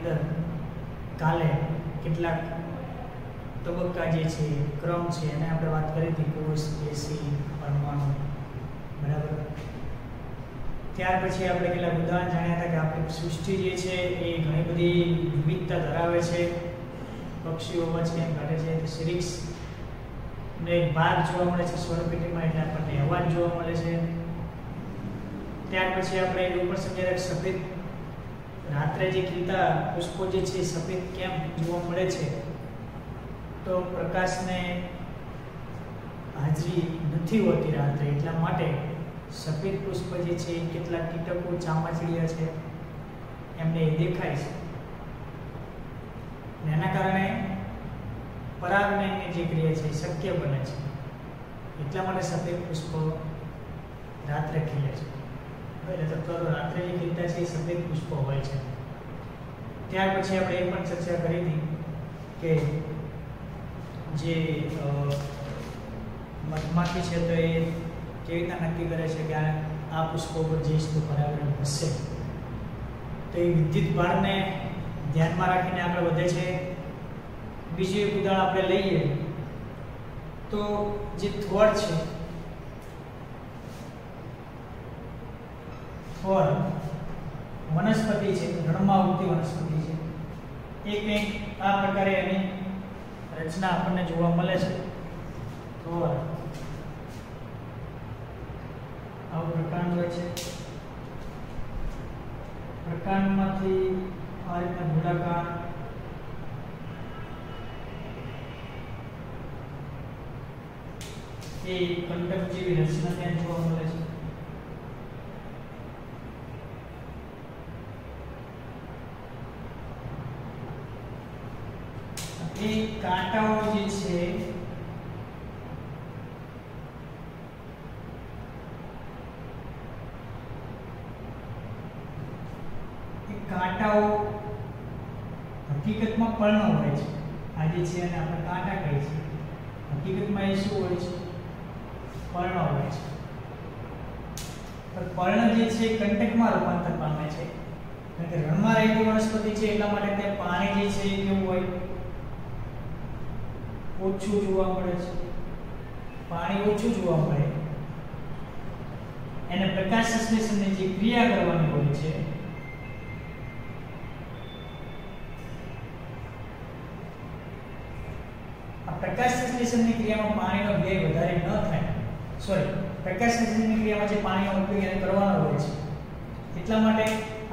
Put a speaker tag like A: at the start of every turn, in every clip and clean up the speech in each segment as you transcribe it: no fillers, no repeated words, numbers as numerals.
A: અંદર કાલે કેટલાક તબક્કા જે છે ક્રમ છે એને આપણે વાત કરી હતી કોષ, પેશી, પરમાણુ, બરાબર. ત્યાર પછી આપણે કેટલાક ઉદાહરણ જાણ્યા હતા કે આપણી સૃષ્ટિ જે છે એ ઘણી બધી વિવિધતા ધરાવે છે. પક્ષીઓ અવાજ કેમ કાઢે છે, સિરિક્સ ને એક ભાગ જોવા મળે છે સ્વરપેટીમાં, એટલે આપણને અવાજ જોવા મળે છે. ત્યાર પછી આપણે એવું પણ સમજ્યા કે સફેદ રાત્રે જે ખીલતા પુષ્પો જે છે સફેદ કેમ જોવા મળે છે, તો પ્રકાશને હાજરી નથી હોતી રાત્રે, એટલા માટે સફેદ પુષ્પ જે છે એ કેટલાક કીટકો, ચામાચીડિયા છે એમને દેખાય છે. એના કારણે પરાગનયનની જે ક્રિયા છે એ શક્ય બને છે, એટલા માટે સફેદ પુષ્પો રાત્રે ખીલે છે. તો રાત્રે જે ખીલતા છે એ સફેદ પુષ્પો હોય છે. ત્યાર પછી આપણે એ પણ ચર્ચા કરી હતી કે જે મધમાખી છે તો એ કેવી રીતના નક્કી કરે છે કે આ પુષ્પો પર જઈશ તો પરાગણ હશે, તો એ વિદ્યુત ભારને ધ્યાનમાં રાખીને આગળ વધે છે. બીજું એક ઉદાહરણ આપણે લઈએ તો જે થોડ છે, થોડ વનસ્પતિ છે, રણમાં ઉગતી વનસ્પતિ છે, એ કંઈક આ પ્રકારે એની રચના આપણને જોવા મળે છે. થોડ આવું પ્રકાંડ હોય છે. પ્રકાંડમાંથી આ રીતના ગોળાકાર એ કંટક જેવી રચના ત્યાં જોવા મળે છે. એ કાંટાઓ જે છે કાંટાઓ હકીકતમાં પર્ણ હોય છે. આ જે છે એને આપણે કાંટા કહીએ છીએ, હકીકતમાં એ શું હોય છે? પર્ણ હોય છે. પણ પર્ણ જે છે કંટકમાં રૂપાંતર પામે છે, કારણ કે રણમાં રહેતી વનસ્પતિ છે એટલા માટે ત્યાં પાણી જે છે એ કેવું હોય? ઓછું જોવા મળે છે. પાણી ઓછું જોવા મળે, એને પ્રકાશ સંશ્લેષણની જે ક્રિયા કરવાની હોય છે પ્રકાશ સંશ્લેષણની ક્રિયામાં પાણીનો વ્યય વધારે ન થાય, પ્રકાશ સંશ્લેષણની ક્રિયામાં જે પાણીનો ઉપયોગ એને કરવાનો હોય છે એટલા માટે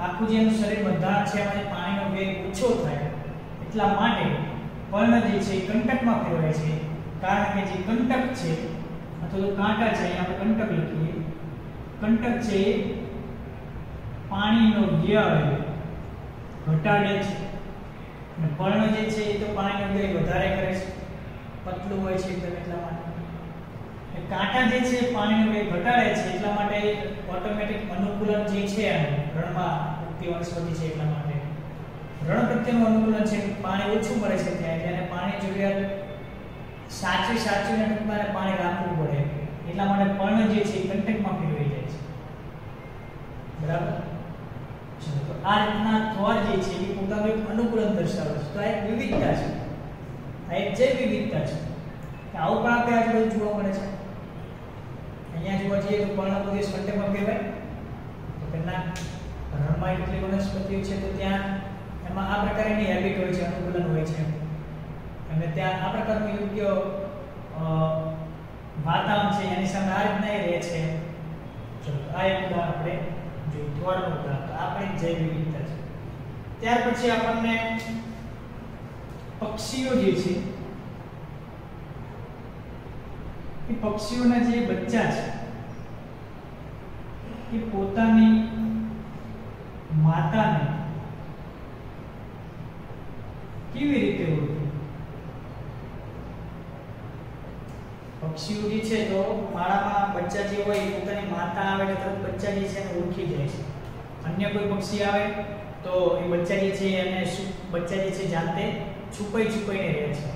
A: આખું જે એનું શરીર બંધારણ છે એમાં પાણીનો વ્યય ઓછો થાય, એટલા માટે પર્ણ જે છે એ કંટકમાં ફેરવાય છે. કારણ કે જે કંટક છે અથવા તો કાંટા છે, અહીંયા આપણે કંટક લખીએ, કંટક છે એ પાણીનો વ્યય ઘટાડે છે અને પર્ણ જે છે એ તો પાણીનો વ્યય વધારે કરે છે, પતલું હોય છે એકદમ, એટલા માટે કાંટા જે છે પાણીનો વ્યય ઘટાડે છે, એટલા માટે ઓટોમેટિક અનુકૂલન જે છે રણમાં ઉગતી વનસ્પતિ છે એટલા માટે રણ પ્રત્યેનું અનુકૂલન છે. પાણી ઓછું મળે છે ત્યાં એટલે એને પાણી જરૂરિયાત સાચવીને ટૂંકમાં પાણી રાખવું પડે, એટલા માટે પર્ણ જે છે એ કંટકમાં ફેરવાઈ જાય છે. બરાબર. તો આ રીતના થોડ જે છે એ પોતાનું એક અનુકૂલન દર્શાવે છે. તો આ એક વિવિધતા છે, આ એક જૈવ વિવિધતા છે. આવું પણ આપણે આજુબાજુ જોવા મળે છે. અહીંયા જોવા જઈએ તો પર્ણપ્રદેશ કંટકમાં કહેવાય, તો પેલા રણમાં કેટલી વનસ્પતિઓ છે તો ત્યાં એમાં આ પ્રકારની હેબિટ હોય છે, અનુકૂલન હોય છે અને ત્યાં આ પ્રકારનું યોગ્ય વાતાવરણ છે એની સામે આ રીતના રહે છે. ચલો આ એક ઉદાહરણ આપણે જોયું, થોડું ઉદાહરણ. આપણી જૈવ વિવિધતા છે. ત્યાર પછી આપણને પક્ષીઓ જે છે એ પક્ષીઓના જે બચ્ચા છે એ પોતાની માતાને કેવી રીતે ઓળખે? પક્ષીઓ જે છે તો માળામાં બચ્ચા જે હોય એ પોતાની માતા આવે એટલે તરત બચ્ચા જે છે એને ઓળખી જાય છે. અન્ય કોઈ પક્ષી આવે તો એ બચ્ચા જે છે એને બચ્ચા જે છે જાતે છુપાઈને રહે છે.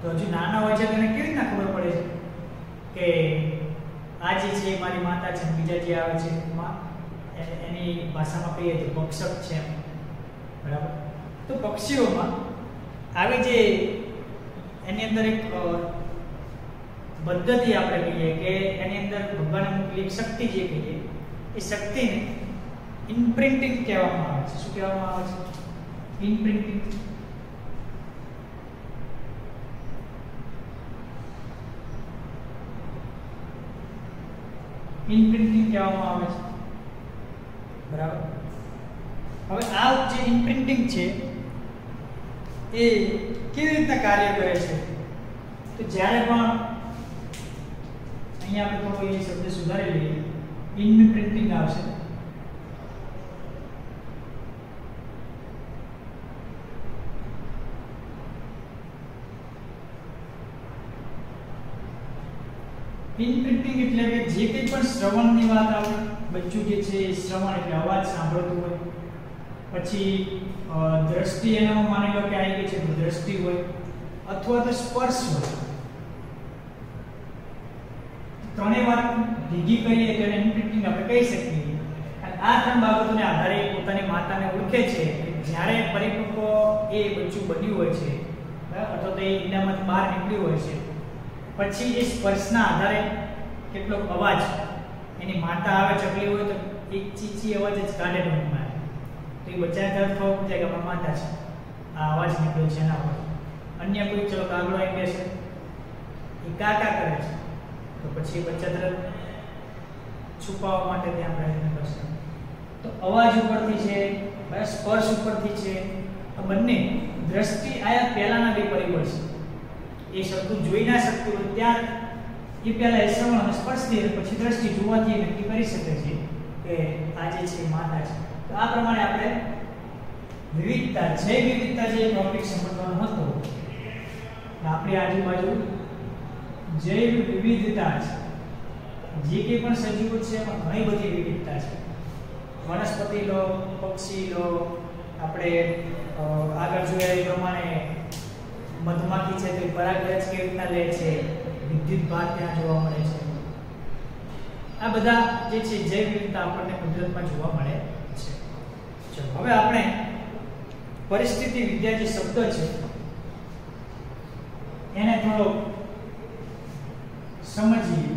A: તો હજુ નાના હોય છે તો એને કેવી રીતના ખબર પડે છે કે આ જે છે મારી માતા છે, બીજા જે આવે છે એની ભાષામાં કહીએ તો ભક્ષક છે, બરાબર. તો પક્ષીઓમાં આવી જે એની અંદર એક પદ્ધતિ આપણે કહીએ કે એની અંદર ભગવાને મૂકેલી એક શક્તિ જે કહીએ એ શક્તિને ઇમ્પ્રિન્ટિંગ કહેવામાં આવે છે. શું કહેવામાં આવે છે? ઇમ્પ્રિન્ટિંગ. ઇમ્પ્રિન્ટિંગ કહેવામાં આવે છે. બરાબર. હવે આ જે ઇમ્પ્રિન્ટિંગ છે એ કેવી રીતના કાર્ય કરે છે? તો જ્યારે પણ અહીંયા આપણે થોડો એ શબ્દ સુધારી લઈએ, ઇમ્પ્રિન્ટિંગ આવશે. ઇમ્પ્રિન્ટિંગ એટલે કે જે કંઈ પણ શ્રવણની વાત આવે, બચ્ચું જે છે એ શ્રવણ એટલે અવાજ સાંભળતું હોય, પછી દ્રષ્ટિ એનામાં માની લો કે આવી ગઈ છે તો દ્રષ્ટિ હોય, અથવા તો સ્પર્શ હોય. ત્રણેય વાત ભેગી કરીએ તો એને ઇમ્પ્રિન્ટિંગ આપણે કહી શકીએ. અને આ ત્રણ બાબતોને આધારે પોતાની માતાને ઓળખે છે. જ્યારે પરિપક્વ એ બચ્ચું બન્યું હોય છે અથવા તો એ ઈંડામાંથી બહાર નીકળ્યું હોય છે, પછી એ સ્પર્શના આધારે કેટલો અવાજ એની માતા આવે ચકલી હોય તો એક ચીચી અવાજ જ કાઢે ટૂંકમાં. તો એ બચ્ચાને તરત ખબર પડી જાય કે આપણા માતા છે, આ અવાજ નીકળ્યો છે એના પર. અન્ય કોઈ ચલો કાગડો આવી બેસે એ કાકા કરે છે તો પછી એ બચ્ચા તરત છુપાવવા માટે ત્યાં પ્રયત્ન કરશે. તો અવાજ ઉપરથી છે, સ્પર્શ ઉપરથી છે. આ બંને દ્રષ્ટિ આયા પહેલાના બે પરિબળ છે. એ સરખું જોઈ ના શકતું હોય ત્યાં એ પહેલા એ શ્રવણ અને સ્પર્શથી પછી દ્રષ્ટિ જોવાથી નક્કી કરી શકે છે કે આ જે છે માતા છે. તો આ પ્રમાણે આપણે વિવિધતા, જૈવ વિવિધતા જે ટોપિક સમજવાનો હતો, આપણી આજુબાજુ જૈવ વિવિધતા છે. જે કંઈ પણ સજીવો છે એમાં ઘણી બધી વિવિધતા છે. વનસ્પતિ લો, પક્ષી લો, આપણે આગળ જોયા એ પ્રમાણે મધમાખી છે તો પરાગરજ કેવી રીતના લે છે, વિદ્યુત ભાર ત્યાં જોવા મળે છે. આ બધા જે છે જૈવ વિવિધતા આપણને કુદરતમાં જોવા મળે છે. ચલો હવે આપણે પરિસ્થિતિ વિદ્યા જે શબ્દ છે એને થોડો સમજીએ.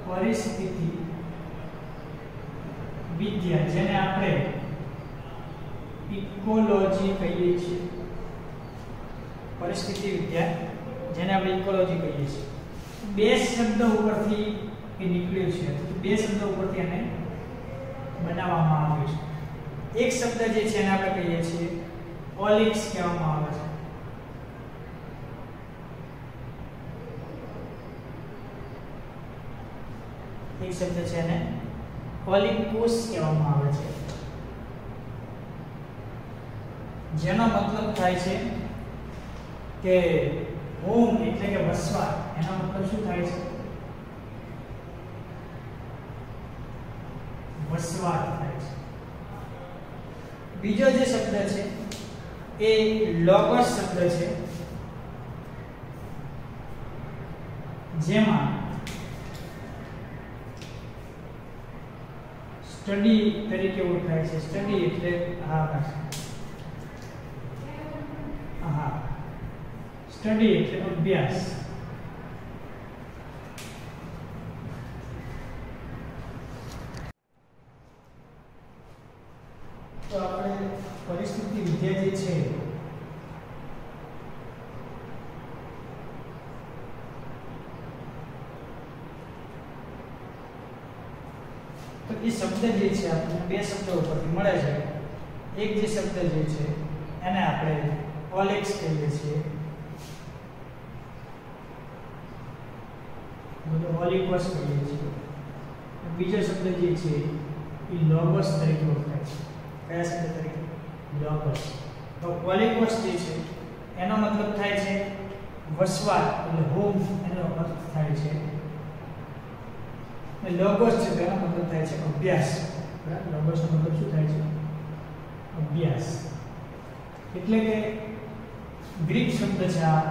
A: પરિસ્થિતિ વિદ્યા જેને આપણે ઇકોલોજી કહીએ છીએ, પરિસ્થિતિ વિદ્યા જેને આપણે ઇકોલોજી કહીએ છીએ, બે શબ્દ ઉપરથી એ નીકળ્યું છે. તો બે શબ્દ ઉપરથી એને બનાવવામાં આવ્યું છે. એક શબ્દ જે છે એને આપણે કહીએ છીએ ઓલિક્સ કહેવામાં આવે છે. એક શબ્દ છે એને ઓલિકોસ કહેવામાં આવે છે, જેનો મતલબ થાય છે કે હોમ એટલે કે વસવાટ. એનો મતલબ શું થાય છે? વસવાટ થાય છે. બીજો જે શબ્દ છે એ લોગોસ શબ્દ છે, જેમાં સ્ટડી તરીકે ઓળખાય છે. સ્ટડી એટલે સ્ટડી એટલે અભ્યાસ. તો આપણે પરિસ્થિતિ વિદ્યા જે છે તો એ શબ્દ જે છે આપણને બે શબ્દો ઉપરથી મળે છે. એક જે શબ્દ જે છે એને આપણે ઓલિક્સ કહીએ છીએ, ઓલિકોસ કહીએ છીએ. બીજો શબ્દ જે છે એ લોગોસ તરીકે ઓળખાય છે. કયા શબ્દ તરીકે? લોગોસ. તો ઓલિકોસ જે છે એનો મતલબ થાય છે વસવાટ એટલે હોમ, એનો અર્થ થાય છે. અને લોગોસ છે તેનો મતલબ થાય છે અભ્યાસ. બરાબર? લોગોસ નો મતલબ શું થાય છે? અભ્યાસ. એટલે કે ગ્રીક શબ્દ છે આ.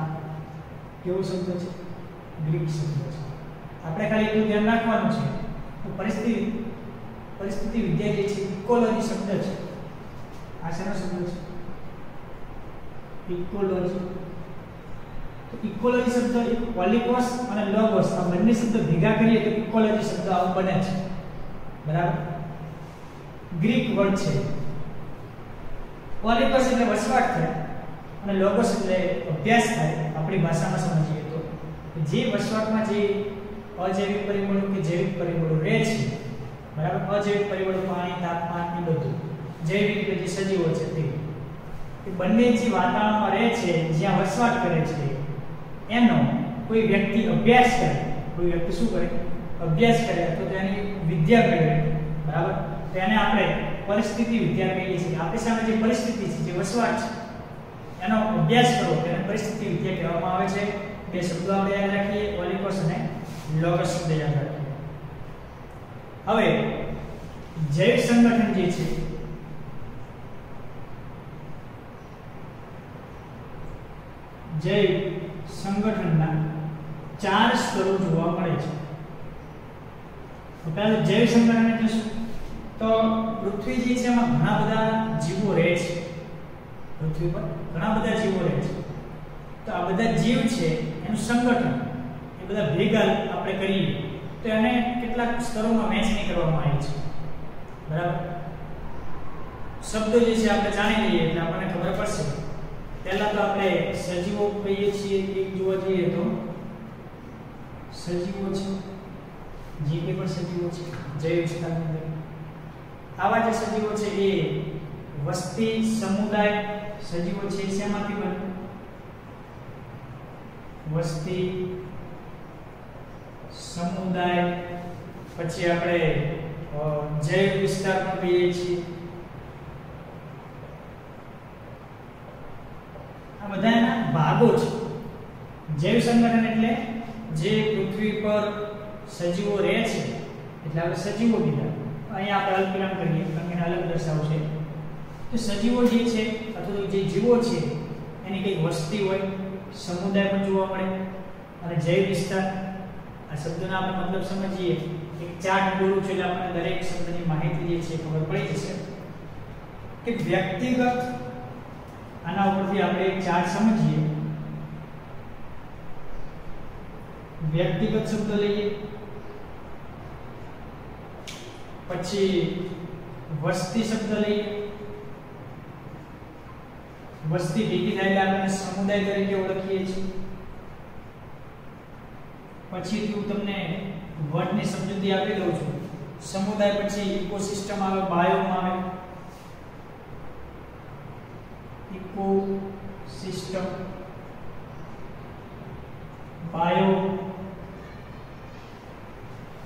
A: કેવો શબ્દ છે? ગ્રીક શબ્દ છે. આપણે ખાલી એટલું ધ્યાન રાખવાનું છે તો પરિસ્થિતિ વિદ્યા જે છે ઇકોલોજી શબ્દ છે. આ શેનો શબ્દ છે? ઇકોલોજી. તો ઇકોલોજી શબ્દ ઓલિકોસ અને લોગોસ આ બંને શબ્દ ભેગા કરીએ તો ઇકોલોજી શબ્દ આવું બને છે. બરાબર. ગ્રીક વર્ડ છે. ઓલિકોસ એટલે વસવાટ થાય અને લોગોસ એટલે અભ્યાસ થાય. આપણી ભાષામાં સમજીએ તો જે વસવાટમાં જે અજૈવિક પરિબળો કે જૈવિક પરિબળો રહે છે, બરાબર, અજૈવિક પરિબળો પાણી, તાપમાન એ બધું, જૈવિક જે સજીવો છે તે બંને જે વાતાવરણમાં રહે છે, જ્યાં વસવાટ કરે છે, એનો કોઈ વ્યક્તિ અભ્યાસ કરે, કોઈ વ્યક્તિ શું કરે? અભ્યાસ કરે અથવા તેની વિદ્યા મેળવે, બરાબર, તો એને આપણે પરિસ્થિતિ વિદ્યા કહીએ છીએ. આપણી સામે જે પરિસ્થિતિ છે, જે વસવાટ છે, એનો અભ્યાસ કરવો તેને પરિસ્થિતિ વિદ્યા કહેવામાં આવે છે. બે શબ્દો આપણે યાદ રાખીએ, ઓલિકોસ અને લોગોસ શબ્દ યાદ રાખીએ. હવે જૈવ સંગઠન જે છે, જૈવ સંગઠનના 4 સ્તરો જોવા મળે છે. તો પહેલું જૈવ સંગઠન એટલે શું? તો પૃથ્વી જે છે એમાં ઘણા બધા જીવો રહે છે. પૃથ્વી પર ઘણા બધા જીવો રહે છે. તો આ બધા જીવ છે એનું સંગઠન, એ બધા ભેગા આપણે કરીએ તો એને કેટલાક સ્તરોમાં વહેંચણી કરવામાં આવી છે. બરાબર. શબ્દો જે છે આપણે જાણી લઈએ એટલે આપણને ખબર પડશે. પહેલા તો આપણે સજીવો કહીએ છીએ. એક જોવા જઈએ તો સજીવો છે, જે કે પણ સજીવો છે જૈવ વિસ્તારની અંદર, આવા જે સજીવો છે એ વસ્તી સમુદાય સજીવો છે. શેમાંથી બને? વસ્તી સમુદાય. પછી આપણે જૈવ વિસ્તાર પણ કહીએ છીએ. આ બધાના ભાગો છે. જૈવ સંગઠન એટલે જે પૃથ્વી પર સજીવો રહે છે, એટલે આપણે સજીવો કીધા. અહીંયા આપણે અલ્પવિરામ કરીએ કારણ કે અલગ દર્શાવશે. તો સજીવો જે છે અથવા તો જે જીવો છે એની કઈ વસ્તી હોય, સમુદાય પણ જોવા મળે, અને જૈવ વિસ્તાર. આ શબ્દનો આપણે મતલબ સમજીએ. એક ચાર્ટ દોરું છું એટલે આપણને દરેક શબ્દની માહિતી જે છે ખબર પડી જશે કે વ્યક્તિગત. આના ઉપરથી આપણે એક ચાર્ટ સમજીએ. વ્યક્તિગત શબ્દ લઈએ, પછી વસ્તી શબ્દ લઈએ. વસ્તી ભેગી થાય એટલે આપણે સમુદાય તરીકે ઓળખીએ છીએ. પછી હું તમને વર્ડની સમજૂતી આપી દઉં છું. સમુદાય પછી ઇકોસિસ્ટમ આવે, બાયોમ આવે. ઇકોસિસ્ટમ, બાયો,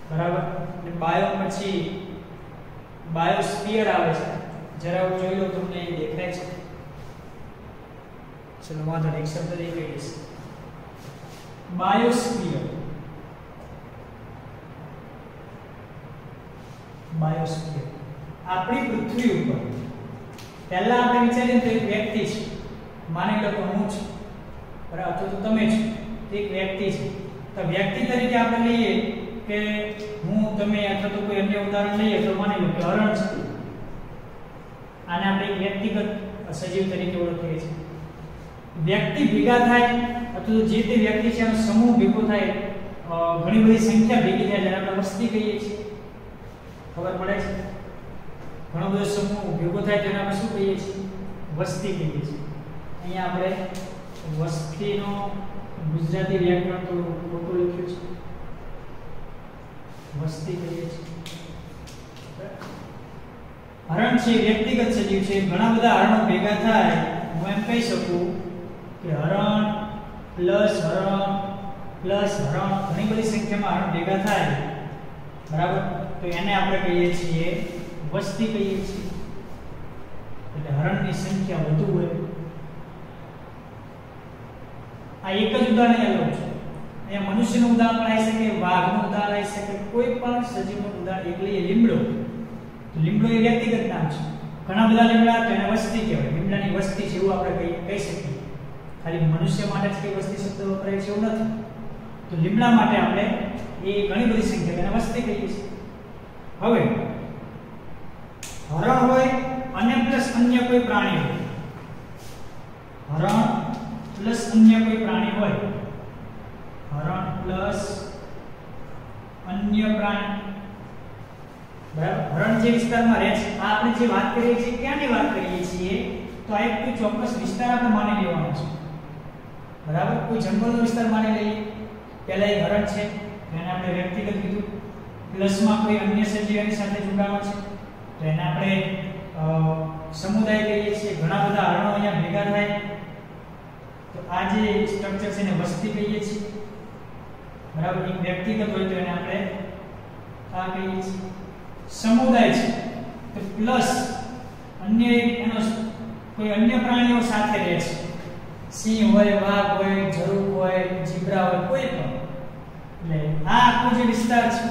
A: બરાબર. અને બાયો પછી બાયોસ્ફિયર આવે છે. જરા જોઈ લો, તમને દેખાય છે? ચલો વાંધો નહીં, એક શબ્દ દેખાઈ જશે. બાયોસ્ફિયર. બાયોસ્ફિયર આપણી પૃથ્વી ઉપર પહેલા આપણે વિચારીએ તો એક વ્યક્તિ છે. માની લો કે હું છું, બરાબર, તો તમે છો, તો એક વ્યક્તિ છે. તો વ્યક્તિ તરીકે આપણે લઈએ કે હું, તમે અથવા તો કોઈ અન્ય ઉદાહરણ લઈએ તો માની લો કે હરણ છે. આને આપણે એક વ્યક્તિગત સજીવ તરીકે ઓળખીએ છીએ. વ્યક્તિ ભેગા થાય અથવા જે તે વ્યક્તિ છે એનો સમૂહ ભેગો થાય, ઘણી બધી સંખ્યા ભેગી થાય જેને આપણે વસ્તી કહીએ છીએ. ખબર પડે છે? ઘણો બધો સમૂહ ભેગો થાય તેને આપણે શું કહીએ છીએ? વસ્તી કહીએ છીએ. અહીંયા આપણે વસ્તીનો ગુજરાતી વ્યાકરણ થોડું ખોટું લખ્યું છે. વસ્તી કહીએ છીએ. હરણ છે વ્યક્તિગત સજીવ છે. ઘણા બધા હરણો ભેગા થાય, હું એમ કહી શકું કે હરણ પ્લસ હરણ પ્લસ હરણ, ઘણી બધી સંખ્યામાં હરણ ભેગા થાય, બરાબર, તો એને આપણે કહીએ છીએ વસ્તી કહીએ છીએ. એટલે હરણની સંખ્યા વધુ હોય. આ એક જ ઉદાહરણ લઉં છું. અહીંયા મનુષ્યનું ઉદાહરણ આવી શકે, વાઘનું ઉદાહરણ આવી શકે, કોઈ પણ સજીવનું ઉદાહરણ. એક લઈએ લીમડો. લીમડો એ વ્યક્તિગત નામ છે. ઘણા બધા લીમડા તો એને વસ્તી કહેવાય. લીમડાની વસ્તી છે એવું આપણે કહી શકીએ. ખાલી મનુષ્ય માટે જ કે વસ્તી શબ્દ વપરાય છે એવું નથી. તો તો લીમડા માટે આપણે એ ઘણી બધી સંખ્યા એને વસ્તી કહીએ છીએ. હવે હરણ હોય અને પ્લસ અન્ય કોઈ પ્રાણી હોય, હરણ પ્લસ અન્ય કોઈ પ્રાણી હોય, હરણ પ્લસ અન્ય પ્રાણી, બરાબર. હરણ જે વિસ્તારમાં રહે છે, આ આપણે જે વાત કરીએ છીએ ક્યાંની વાત કરીએ છીએ, તો આ એક કોઈ ચોક્કસ વિસ્તાર આપણે માની લેવાનો છે, બરાબર. કોઈ જંગલનો વિસ્તાર માની લઈએ. પહેલા એક હરણ છે, એને આપણે વ્યક્તિગત કીધું, પ્લસમાં કોઈ અન્ય સજીવની સાથે જોડાણો છે, તો એને આપણે સમુદાય કહીએ છીએ. ઘણા બધા હરણો અહીંયા ભેગા થાય તો આ જે સ્ટ્રક્ચર છે એને વસ્તી કહીએ છીએ, બરાબર. એક વ્યક્તિગત હોય તો એને આપણે આ કહીએ છીએ સમુદાય છે. તો પ્લસ અન્ય એનો કોઈ અન્ય પ્રાણીઓ સાથે રહે છે, સિંહ હોય, વાઘ હોય, ઝરુખ હોય, જીબ્રા હોય, કોઈ પણ. એટલે આ આખો જે વિસ્તાર છે,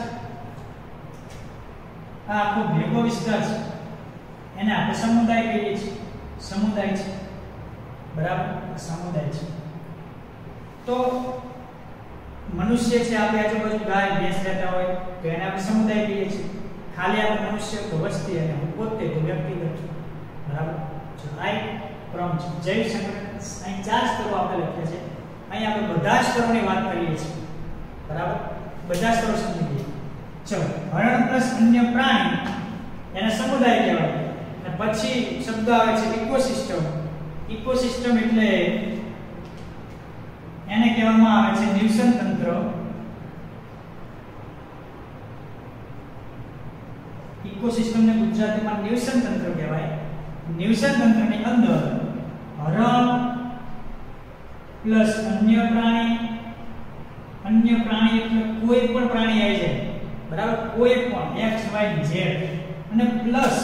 A: આ આખો ભેગો વિસ્તાર છે, એને આપણે સમુદાય કહીએ છીએ. સમુદાય છે, બરાબર. સમુદાય છે. તો મનુષ્ય છે, આપણે આજુબાજુ ગાય ભેંસ રહેતા હોય તો એને આપણે સમુદાય કહીએ છીએ. ખાલી આપણે મનુષ્ય તો વસ્તી અને હું પોતે તો વ્યક્તિગત, બરાબર. જો આ ક્રમ છે જૈવ સંગઠન. અહીં 4 સ્તરો આપણે લખ્યા છે. અહીં આપણે બધા સ્તરોની વાત કરીએ છીએ, બરાબર. બધા સ્તરો સમજી લઈએ. ચલો, હરણ પ્લસ અન્ય પ્રાણી એને સમુદાય કહેવાય. અને પછી શબ્દ આવે છે ઇકોસિસ્ટમ. ઇકોસિસ્ટમ એટલે એને કહેવામાં આવે છે નિવસન તંત્ર. ઇકોસિસ્ટમને ગુજરાતીમાં નિવસન તંત્ર કહેવાય. નિવસન તંત્રની અંદર હરણ પ્લસ અન્ય પ્રાણી, અન્ય પ્રાણી એટલે કોઈ પણ પ્રાણી આવી જાય, બરાબર. કોઈ પણ x y z, અને પ્લસ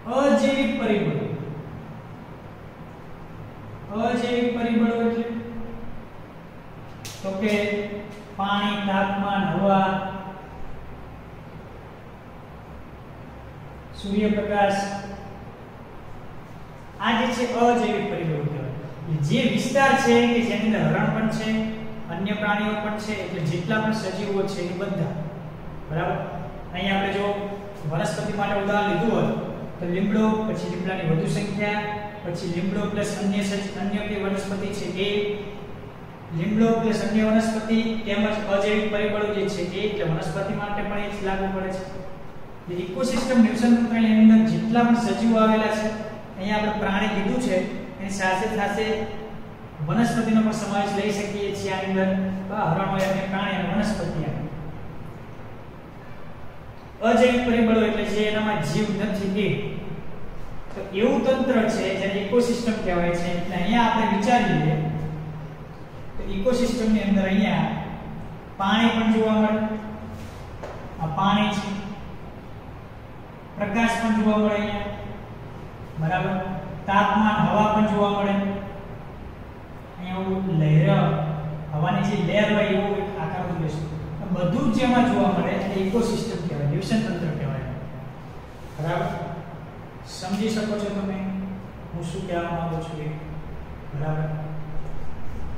A: અજૈવિક પરિબળો. અજૈવિક પરિબળો એટલે તો કે પાણી, તાપમાન, હવા, સૂર્યપ્રકાશ, આ જે છે અજૈવિક પરિબળો કહેવાય. જે વિસ્તાર છે કે જેની અંદર હરણ પણ છે, અન્ય પ્રાણીઓ પણ છે, એટલે જેટલા પણ સજીવો છે એ બધા, બરાબર. અહીં આપણે જો વનસ્પતિ માટે ઉદાહરણ લીધું હોય તો લીમડો, પછી લીમડાની વધુ સંખ્યા, પછી લીમડો પ્લસ અન્ય કે વનસ્પતિ છે એ, લીમડો પ્લસ અન્ય વનસ્પતિ, તેમજ અજૈવિક પરિબળો જે છે એ, એટલે વનસ્પતિ માટે પણ એ જ લાગુ પડે છે. ઇકોસિસ્ટમ નિવસન તંત્રની અંદર જેટલા પણ સજીવો આવેલા છે, અહીંયા આપણે પ્રાણી કીધું છે, એની સાથે સાથે વનસ્પતિનો પણ સમાવેશ લઈ શકીએ છીએ. આની અંદર હરણ હોય અને પ્રાણી અને વનસ્પતિ આવે. અજૈવિક પરિબળો એટલે જે એનામાં જીવ નથી એ, તો એવું તંત્ર છે જેને ઇકોસિસ્ટમ કહેવાય છે. એટલે અહીંયા આપણે વિચારીએ તો ઇકોસિસ્ટમની અંદર અહીંયા પાણી પણ જોવા મળે, આ પાણી છે, પ્રકાશ પણ જોવા મળે અહીંયા, બરાબર. તાપમાન, હવા પણ જોવા મળે. અહીંયા લહેર, હવાની જે લહેર હોય એવો આકાર દેશું, બધું જ જેમાં જોવા મળે એટલે ઇકોસિસ્ટમ કહેવાય, નિવસન તંત્ર કહેવાય, બરાબર. સમજી શકો છો તમે હું શું કહેવા માંગુ છું એ, બરાબર.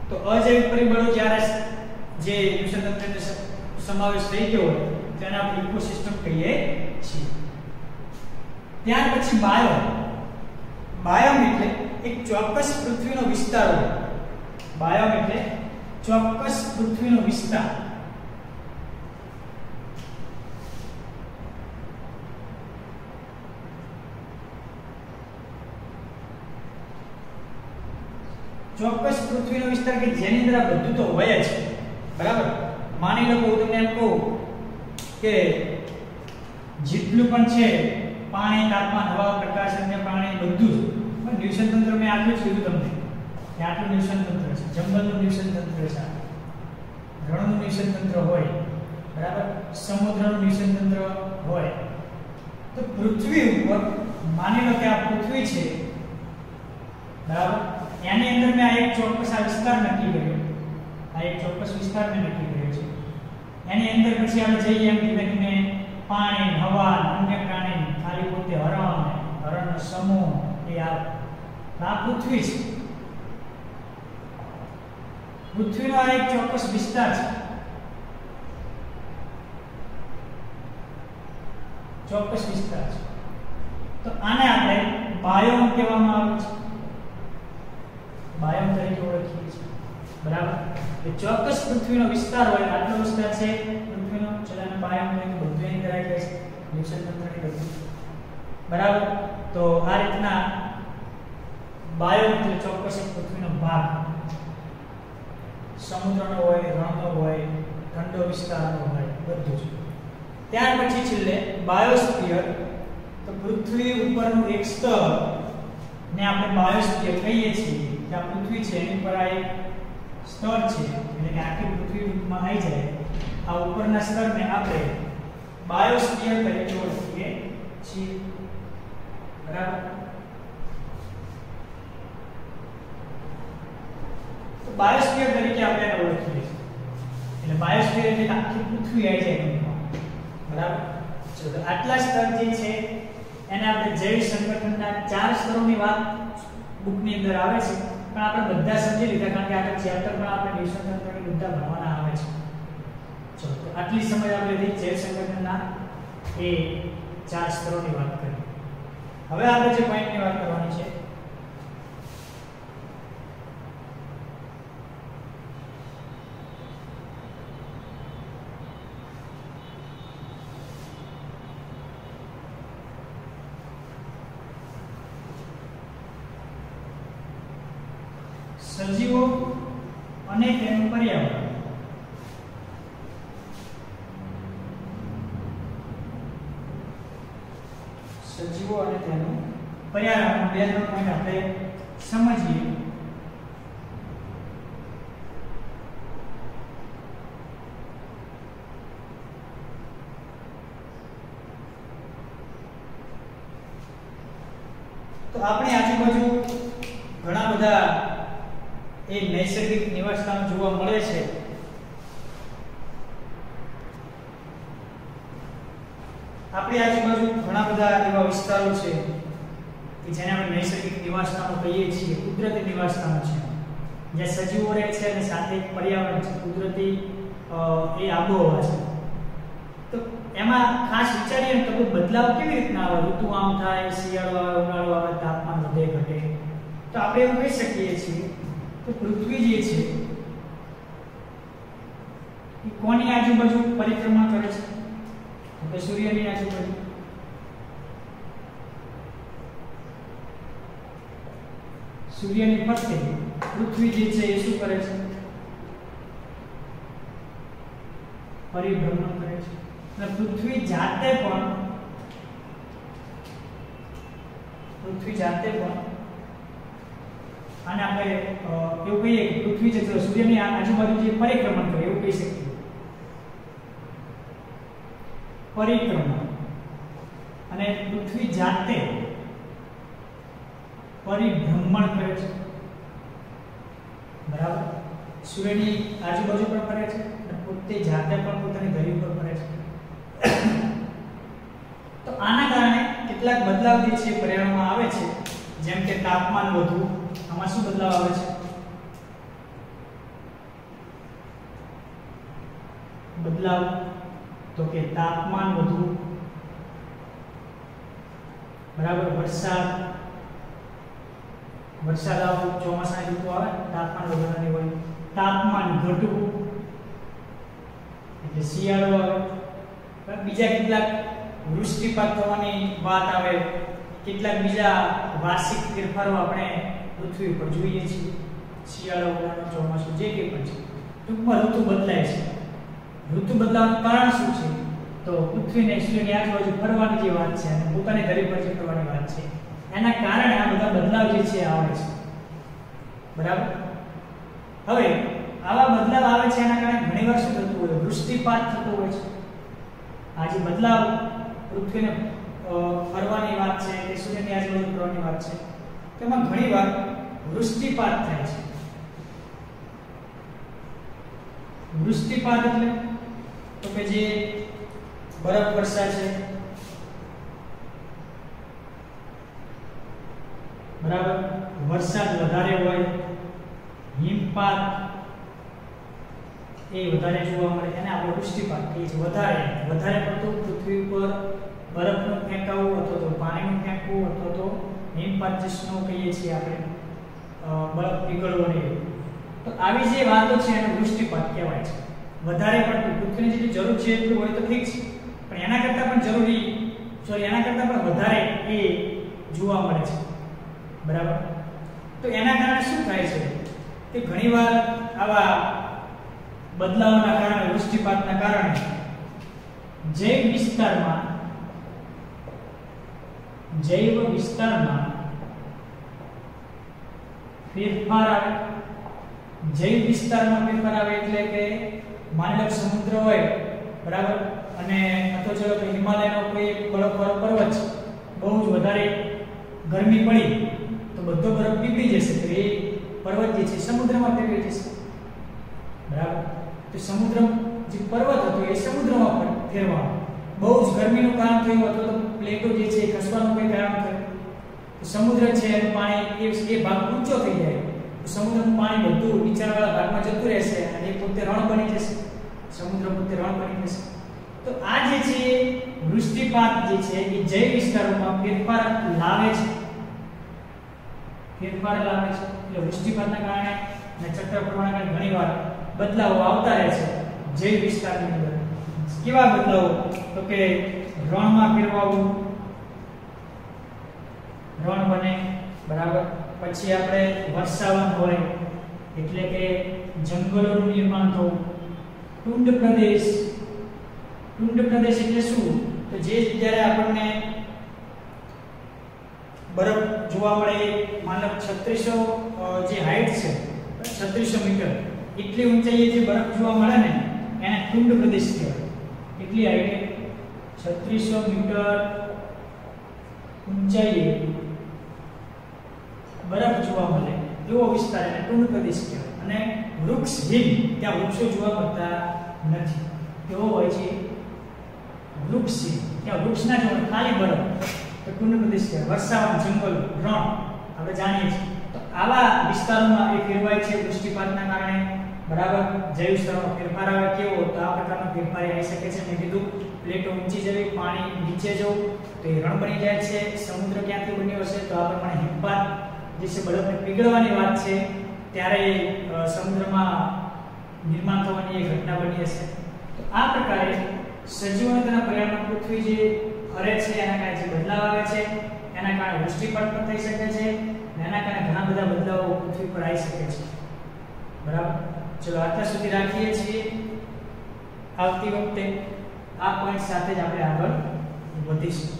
A: તો અજૈવિક પરિબળો જ્યારે જે નિવસન તંત્રનો સમાવેશ થઈ ગયો હોય તેને આપણે ઇકોસિસ્ટમ કહીએ છીએ. ત્યાર પછી બાયોમ. બાયોમ એટલે એક ચોક્કસ પૃથ્વીનો વિસ્તાર હોય. બાયોમ એટલે ચોક્કસ પૃથ્વીનો વિસ્તાર. ચોક્કસ પૃથ્વીનો વિસ્તાર કે જેની અંદર આ બધું તો હોય જ, બરાબર. માની લો હું તમને એમ કહું કે જેટલું પણ છે પાણી, તાપમાન, હવા, પ્રકાશ, અન્ય પ્રાણી બધું જ, પણ નિવસન તંત્ર મેં આટલું જ કીધું તમને કે આટલું નિવસન તંત્ર છે. જંગલનું નિવસન તંત્ર છે, રણનું નિવસન તંત્ર હોય, બરાબર. સમુદ્રનું નિવસન તંત્ર હોય. તો પૃથ્વી ઉપર માની લો કે આ પૃથ્વી છે, બરાબર. એની અંદર મેં આ એક ચોક્કસ આ વિસ્તાર નક્કી કર્યો, આ એક ચોક્કસ વિસ્તાર મેં નક્કી કર્યો છે. એની અંદર પછી આપણે જઈએ એમ ધીમે ધીમે પાણી, હવા, અન્ય પ્રાણી, ખાલી પોતે હરણનો સમૂહ એ આવે, આ પૃથ્વી છે. પૃથ્વીનો આ એક ચોક્કસ વિસ્તાર છે, ચોક્કસ વિસ્તાર છે. તો આને આપણે બાયોમ કહેવામાં આવે છે, બાયોમ તરીકે ઓળખીએ છીએ. બરાબર. એ ચોક્કસ પૃથ્વીનો વિસ્તાર હોય, આટલો વિસ્તાર છે પૃથ્વીનો, ચલાને બાયોમ તરીકે બધું એની અંદર આવી જાય છે, નિવસન તંત્રની બધું. બરાબર. તો આ રીતના બાયોમ એટલે ચોક્કસ એક પૃથ્વીનો ભાગ, સમુદ્રનો હોય, રણનો હોય, ઠંડો વિસ્તારનો હોય, બધું જ. ત્યાર પછી છેલ્લે બાયોસ્ફિયર. તો પૃથ્વી ઉપરનું એક સ્તર ને આપણે બાયોસ્ફિયર કહીએ છીએ કે આ પૃથ્વી છે એની પર આ એક સ્તર છે, એટલે કે આખી પૃથ્વી રૂપમાં આવી જાય આ ઉપરના સ્તરને આપણે બાયોસ્ફિયર તરીકે ઓળખીએ છીએ. બરાબર. તો બાયોસ્ફિયર તરીકે આપણે એને ઓળખીએ છીએ. એટલે બાયોસ્ફિયર એટલે આખી પૃથ્વી આવી જાય એમાં. બરાબર. ચલો આટલા સ્તર જે છે એને આપણે જૈવ સંગઠનના 4 સ્તરોની વાત બુકની અંદર આવે છે, પણ આપણે બધા સમજી લીધા કારણ કે આ ચેપ્ટર પણ આપણે નિવસન તંત્રની બધા ભણવાના આવે છે. ચલો તો આટલી સમજ આપણે લીધી જૈવ સંગઠનના એ 4 સ્તરોની વાત કરી. હવે આપણે જે પોઈન્ટની વાત કરવાની છે સજીવો અને તેનું પર્યાવરણ. સજીવો અને તેનું પર્યાવરણ બે ત્રણ પોઈન્ટ આપણે સમજીએ. તો આપણી આજુબાજુ ઘણા બધા એ નૈસર્ગિક નિવાસસ્થાનો જોવા મળે છે. આપણી આજુબાજુ ઘણા બધા એવા વિસ્તારો છે કે જેને આપણે નૈસર્ગિક નિવાસસ્થાનો કહીએ છીએ, કુદરતી નિવાસસ્થાનો છે, જ્યાં સજીવો રહે છે અને સાથે એક પર્યાવરણ છે, કુદરતી એ આબોહવા છે. તો એમાં ખાસ વિચારીએ તો બદલાવ કેવી રીતના આવે, ઋતુ આમ થાય, શિયાળો આવે, ઉનાળો આવે, તાપમાન વધે ઘટે. તો આપણે એવું કહી શકીએ છીએ તો પૃથ્વી જે છે એ કોની આજુબાજુ પરિક્રમા કરે છે? તો સૂર્યની આજુબાજુ. સૂર્યની ફરતે પૃથ્વી જે છે એ શું કરે છે? પરિભ્રમણ કરે છે. અને પૃથ્વી જાતે પણ અને આપણે એવું કહીએ કે પૃથ્વી જે સૂર્યની આજુબાજુ જે પરિક્રમણ કરે એવું કહી શકીએ. પરિક્રમણ. અને પૃથ્વી જાતે પરિભ્રમણ કરે છે. બરાબર. સૂર્યની આજુબાજુ પણ ફરે છે અને પોતે જાતે પણ પોતાની ધરી ઉપર ફરે છે. તો આના કારણે કેટલાક બદલાવ જે છે પર્યાવરણમાં આવે છે, જેમ કે તાપમાન વધવું. આમાં શું બદલાવ આવે છે? બદલાવ તો કે તાપમાન વધવું. બરાબર. વરસાદ આવવો, ચોમાસાની ઋતુ આવે, તાપમાન વધારાની હોય. તાપમાન ઘટવું એટલે શિયાળો આવે. બીજા કેટલાક વૃષ્ટિપાત થવાની વાત આવે, કેટલાક બીજા વાર્ષિક ફેરફારો આપણે પૃથ્વી ઉપર જોઈએ છીએ. શિયાળો, ઉનાળો, ચોમાસું જે કંઈ પણ છે, ટૂંકમાં ઋતુ બદલાય છે. ઋતુ બદલાવાનું કારણ શું છે? તો પૃથ્વીને સૂર્યની આજુબાજુ ફરવાની જે વાત છે અને પોતાની ધરી પર જે ફરવાની વાત છે, એના કારણે આ બધા બદલાવ જે છે આવે છે. બરાબર. હવે આવા બદલાવ આવે છે એના કારણે ઘણીવાર શું થતું હોય? વૃષ્ટિપાત થતો હોય છે. આ જે બદલાવ પૃથ્વીને ફરવાની વાત છે કે સૂર્યની આજુબાજુ ફરવાની વાત છે, તેમાં ઘણીવાર વૃષ્ટિપાત થાય છે. વૃષ્ટિપાત એટલે તો કે જે બરફ વર્ષા છે, બરાબર, વરસાદ વધારે હોય, હિમપાત એ વધારે જોવા મળે, એને આપણે વૃષ્ટિપાત કહીએ છીએ. વધારે પડતું પૃથ્વી પર બરફનું ફેંકાવું અથવા તો પાણીનું ફેંકવું અથવા તો હિમપાત જે સ્નો કહીએ છીએ આપણે, બરફ પીગળવો ને એવું. તો આવી જે વાતો છે એને વૃષ્ટિપાત કહેવાય છે. વધારે પડતું પૃથ્વીની જેટલી જરૂર છે એટલું હોય તો ઠીક છે, પણ એના કરતાં પણ વધારે એ જોવા મળે છે. બરાબર. તો એના કારણે શું થાય છે કે ઘણીવાર આવા બદલાવના કારણે, વૃષ્ટિપાતના કારણે જૈવ વિસ્તારમાં ફેરફાર આવે. જૈવ વિસ્તારમાં ફેરફાર આવે એટલે કે માની લો સમુદ્ર હોય, બરાબર, અને અથવા ચલો કે હિમાલયનો કોઈ બરફવાળો પર્વત છે, બહુ જ વધારે ગરમી પડી તો બધો બરફ પીગળી જશે, તો એ પર્વત જે છે સમુદ્રમાં ફેરવાઈ જશે. બરાબર. તો સમુદ્ર જે પર્વત હતો એ સમુદ્રમાં ફેરવાનો, બહુ જ ગરમીનું કારણ થયું અથવા તો પ્લેટો જે છે એ ખસવાનું કોઈ કારણ થયું તો સમુદ્ર છે એનું પાણી એ ભાગ ઊંચો થઈ જાય તો સમુદ્રનું પાણી બધું નીચાણવાળા ભાગમાં જતું રહેશે અને એ પોતે રણ બની જશે. સમુદ્ર પોતે રણ બની જશે. તો આ જે છે વૃષ્ટિપાત જે છે એ જૈવ વિસ્તારોમાં ફેરફાર લાવે છે. એટલે વૃષ્ટિપાતના કારણે અને ચક્રપ્રવાહના કારણે ઘણીવાર બદલાવો આવતા રહે છે જૈવ વિસ્તારની અંદર. કેવા બદલાવો? તો કે રણમાં ફેરવાવું, રણ બને, બરાબર. પછી આપણે વર્ષાવન હોય એટલે કે જંગલોનું નિર્માણ થવું. ટુંડ પ્રદેશ એટલે શું? તો જે જગ્યાએ આપણને બરફ જોવા મળે, માનો 3600 જે હાઈટ છે 3600 મીટર એટલી ઊંચાઈએ જે બરફ જોવા મળે ને એને ટુંડ પ્રદેશ કહેવાય. એટલી હાઈટે 3600 મીટર ઊંચાઈએ બરફ જોવા મળે એવો વિસ્તાર એને ટુંડ પ્રદેશ કહેવાય. અને વૃક્ષહીન, ત્યાં વૃક્ષો જોવા મળતા નથી, કેવો હોય છે? વૃક્ષહીન, ત્યાં વૃક્ષ ના જોવા, ખાલી બરફ, તો ટુંડ પ્રદેશ કહેવાય. વર્ષાવન, જંગલો, રણ આપણે જાણીએ છીએ. તો આવા વિસ્તારોમાં એ ફેરવાય છે વૃષ્ટિપાતના કારણે. બરાબર. જૈવ વિસ્તારોમાં ફેરફાર આવે. કેવો? તો આ પ્રકારનો ફેરફાર આવી શકે છે. મેં કીધું પ્લેટો ઊંચી જવી, પાણી નીચે જવું તો એ રણ બની જાય છે. સમુદ્ર ક્યાંથી બન્યો હશે? તો આ પ્રમાણે હિમપાત જે છે બરફને પીગળવાની વાત છે ત્યારે સમુદ્રમાં નિર્માણ થવાની એક ઘટના બની હશે. તો આ પ્રકારે સજીવોના તેના પરિણામમાં પૃથ્વી જે ફરે છે એના કારણે જે બદલાવ આવે છે એના કારણે વૃષ્ટિપાત પણ થઈ શકે છે અને એના કારણે ઘણા બધા બદલાવો પૃથ્વી પર આવી શકે છે. બરાબર. ચલો આટલા સુધી રાખીએ છીએ. આવતી વખતે આ પોઈન્ટ સાથે જ આપણે આગળ વધીશું.